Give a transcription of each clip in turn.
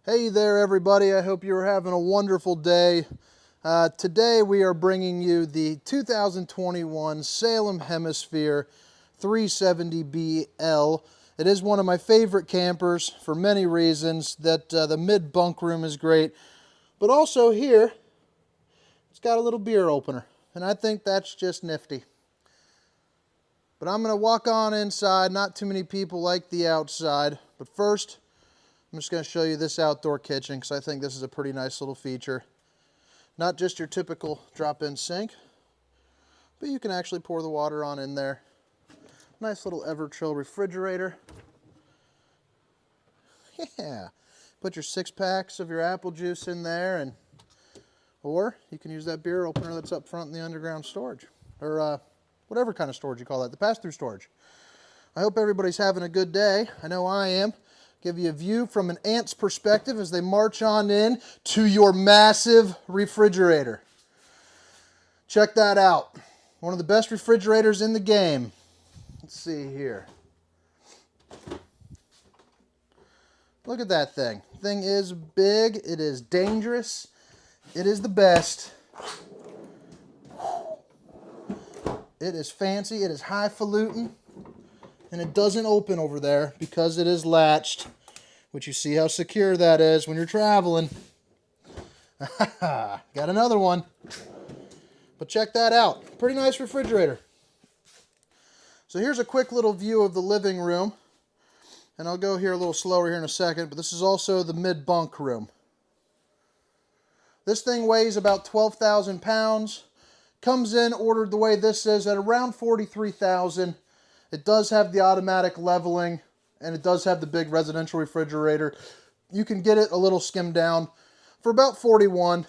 Hey there everybody, I hope you're having a wonderful day. Today we are bringing you the 2021 Salem Hemisphere 370BL. It is one of my favorite campers for many reasons. The mid bunk room is great, but also here it's got a little beer opener, and I think that's just nifty. But I'm going to walk on inside. Not too many people like the outside, but first I'm just going to show you this outdoor kitchen because I think this is a pretty nice little feature. Not just your typical drop-in sink, but you can actually pour the water on in there. Nice little ever-chill refrigerator. Yeah, put your 6-packs of your apple juice in there, or you can use that beer opener that's up front in the underground storage, or whatever kind of storage you call that, the pass-through storage. I hope everybody's having a good day. I know I am. Give you a view from an ant's perspective as they march on in to your massive refrigerator. Check that out. One of the best refrigerators in the game. Let's see here. Look at that thing. Thing is big. It is dangerous. It is the best. It is fancy. It is highfalutin. And it doesn't open over there because it is latched, which you see how secure that is when you're traveling. Got another one. But check that out. Pretty nice refrigerator. So here's a quick little view of the living room. And I'll go here a little slower here in a second, but this is also the mid-bunk room. This thing weighs about 12,000 pounds. Comes in ordered the way this is at around 43,000. It does have the automatic leveling, and it does have the big residential refrigerator. You can get it a little skimmed down for about 41.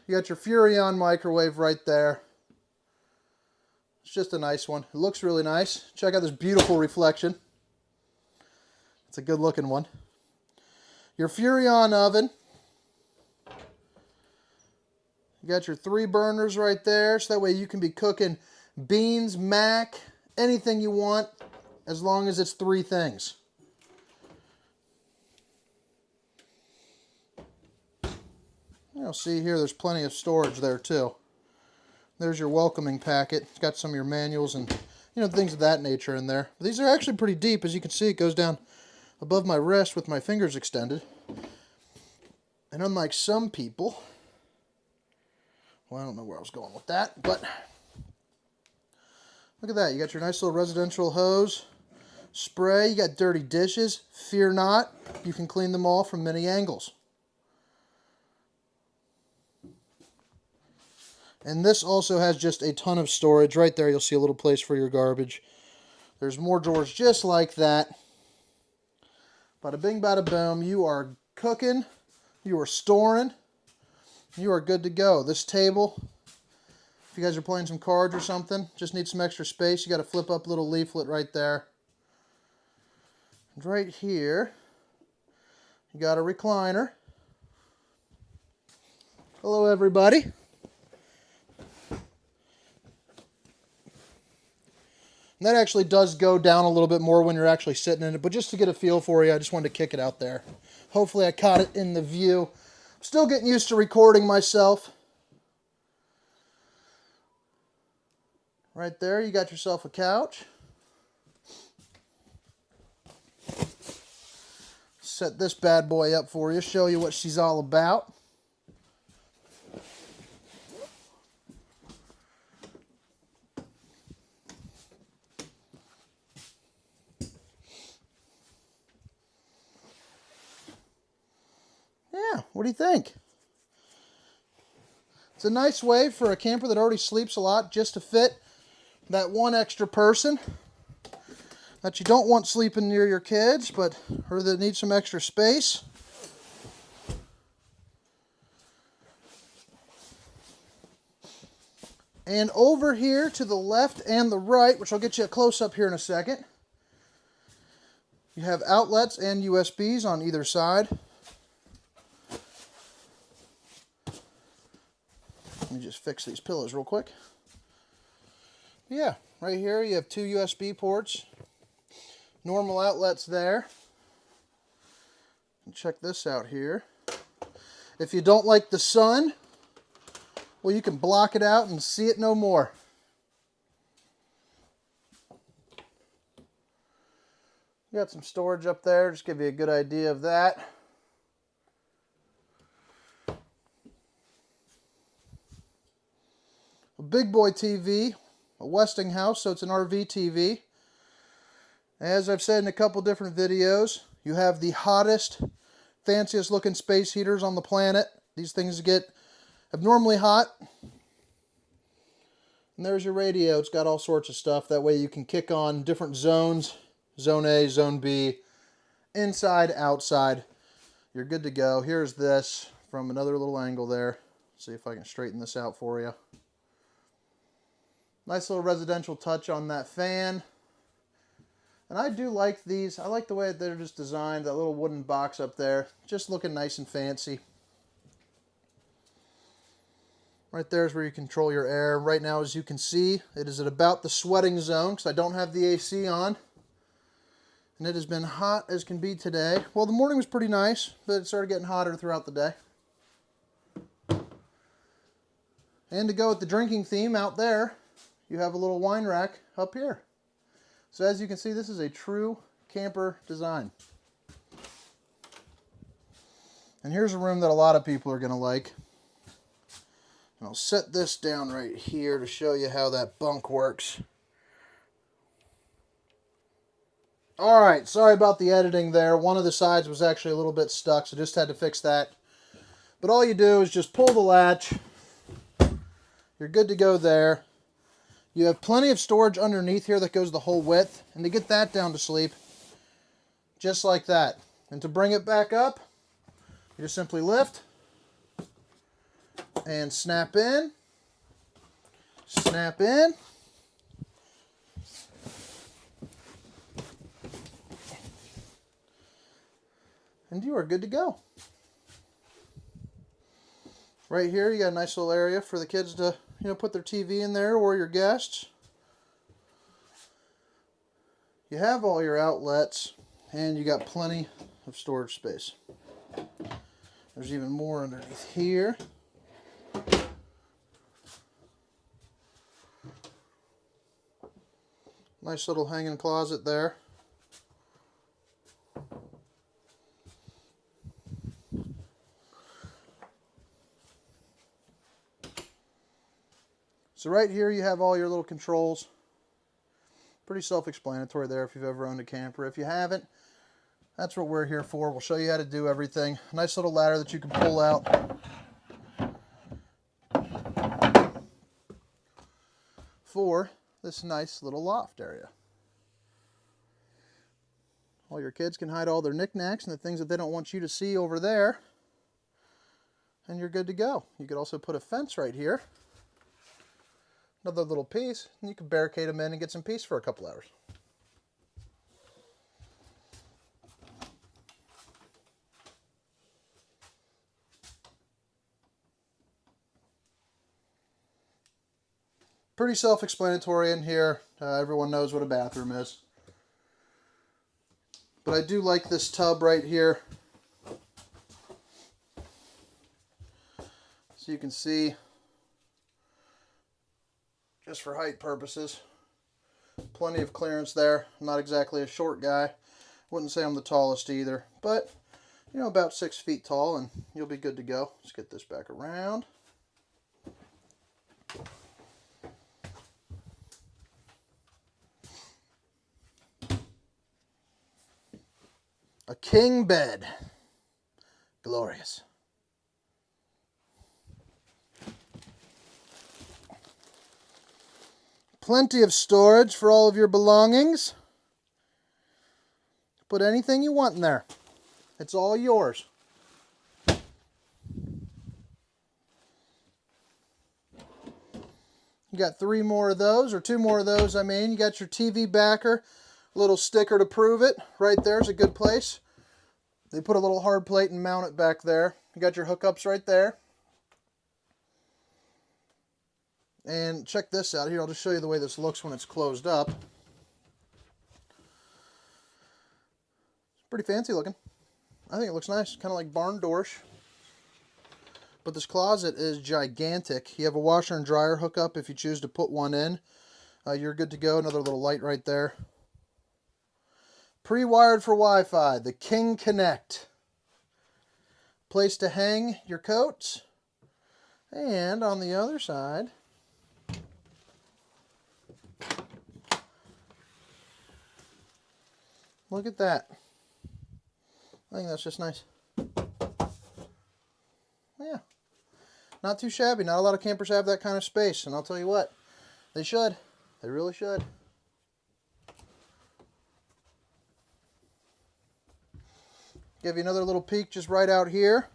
You got your Furrion microwave right there. It's just a nice one. It looks really nice. Check out this beautiful reflection. It's a good looking one. Your Furrion oven. You got your 3 burners right there, so that way you can be cooking beans, mac, anything you want, as long as it's 3 things. You'll see here there's plenty of storage there too. There's your welcoming packet. It's got some of your manuals and things of that nature in there. But these are actually pretty deep. As you can see, it goes down above my wrist with my fingers extended. And unlike some people, well, I don't know where I was going with that, but look at that. You got your nice little residential hose, spray. You got dirty dishes. Fear not. You can clean them all from many angles. And this also has just a ton of storage. Right there, you'll see a little place for your garbage. There's more drawers just like that. Bada bing, bada boom. You are cooking. You are storing. You are good to go. This table, if you guys are playing some cards or something, just need some extra space, you got a flip up little leaflet right there. And right here, you got a recliner. Hello everybody. And that actually does go down a little bit more when you're actually sitting in it, but just to get a feel for you, I just wanted to kick it out there. Hopefully I caught it in the view. I'm still getting used to recording myself. Right there, you got yourself a couch. Set this bad boy up for you, show you what she's all about. Yeah, what do you think? It's a nice way for a camper that already sleeps a lot just to fit that one extra person that you don't want sleeping near your kids, or that need some extra space. And over here to the left and the right, which I'll get you a close-up here in a second, you have outlets and USBs on either side. Let me just fix these pillows real quick. Yeah, right here you have 2 USB ports. Normal outlets there. And check this out here. If you don't like the sun, well, you can block it out and see it no more. Got some storage up there, just give you a good idea of that. A big boy TV, a Westinghouse, so it's an RV TV. As I've said in a couple different videos, you have the hottest, fanciest looking space heaters on the planet. These things get abnormally hot. And there's your radio. It's got all sorts of stuff. That way you can kick on different zones. Zone A, Zone B, inside, outside. You're good to go. Here's this from another little angle there. See if I can straighten this out for you. Nice little residential touch on that fan. And I do like these. I like the way they're just designed. That little wooden box up there. Just looking nice and fancy. Right there is where you control your air. Right now, as you can see, it is at about the sweating zone because I don't have the AC on. And it has been hot as can be today. Well, the morning was pretty nice, but it started getting hotter throughout the day. And to go with the drinking theme out there, you have a little wine rack up here. So as you can see, this is a true camper design. And here's a room that a lot of people are going to like. And I'll set this down right here to show you how that bunk works. Alright, sorry about the editing there. One of the sides was actually a little bit stuck, so just had to fix that. But all you do is just pull the latch. You're good to go there. You have plenty of storage underneath here that goes the whole width. And to get that down to sleep, just like that. And to bring it back up, you just simply lift and snap in. Snap in. And you are good to go. Right here, you got a nice little area for the kids to, put their TV in there, or your guests. You have all your outlets, and you got plenty of storage space. There's even more underneath here. Nice little hanging closet there. So right here you have all your little controls. Pretty self-explanatory there if you've ever owned a camper. If you haven't, that's what we're here for. We'll show you how to do everything. Nice little ladder that you can pull out for this nice little loft area. All your kids can hide all their knickknacks and the things that they don't want you to see over there. And you're good to go. You could also put a fence right here. Another little piece, and you can barricade them in and get some peace for a couple hours. Pretty self-explanatory in here. Everyone knows what a bathroom is. But I do like this tub right here. So you can see, just for height purposes, plenty of clearance there. I'm not exactly a short guy. Wouldn't say I'm the tallest either, but about 6 feet tall, and you'll be good to go. Let's get this back around. A king bed. Glorious. Plenty of storage for all of your belongings. Put anything you want in there. It's all yours. You got 3 more of those, or 2 more of those, I mean. You got your TV backer, a little sticker to prove it. Right there's a good place. They put a little hard plate and mount it back there. You got your hookups right there. And check this out here. I'll just show you the way this looks when it's closed up. It's pretty fancy looking. I think it looks nice. Kind of like barn doors. but this closet is gigantic. You have a washer and dryer hookup if you choose to put one in. You're good to go. Another little light right there. Pre-wired for Wi-Fi, the King Connect. Place to hang your coats. And on the other side, look at that. I think that's just nice. Yeah. Not too shabby. Not a lot of campers have that kind of space. And I'll tell you what, they should. They really should. Give you another little peek just right out here.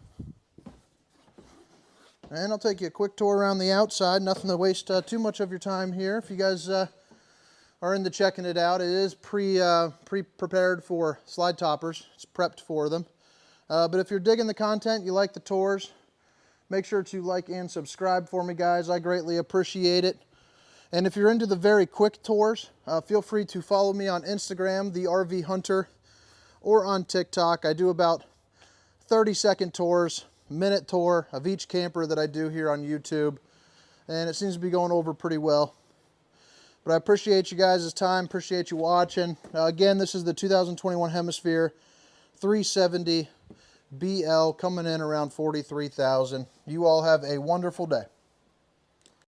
And I'll take you a quick tour around the outside. Nothing to waste too much of your time here. If you guys are into checking it out, it is pre-prepared for slide toppers. It's prepped for them. But if you're digging the content, you like the tours, make sure to like and subscribe for me, guys. I greatly appreciate it. And if you're into the very quick tours, feel free to follow me on Instagram, the RV Hunter, or on TikTok. I do about 30-second tours, minute tour of each camper that I do here on YouTube. And it seems to be going over pretty well. But I appreciate you guys' time, appreciate you watching. Again, this is the 2021 Hemisphere 370 BL coming in around 43,000. You all have a wonderful day.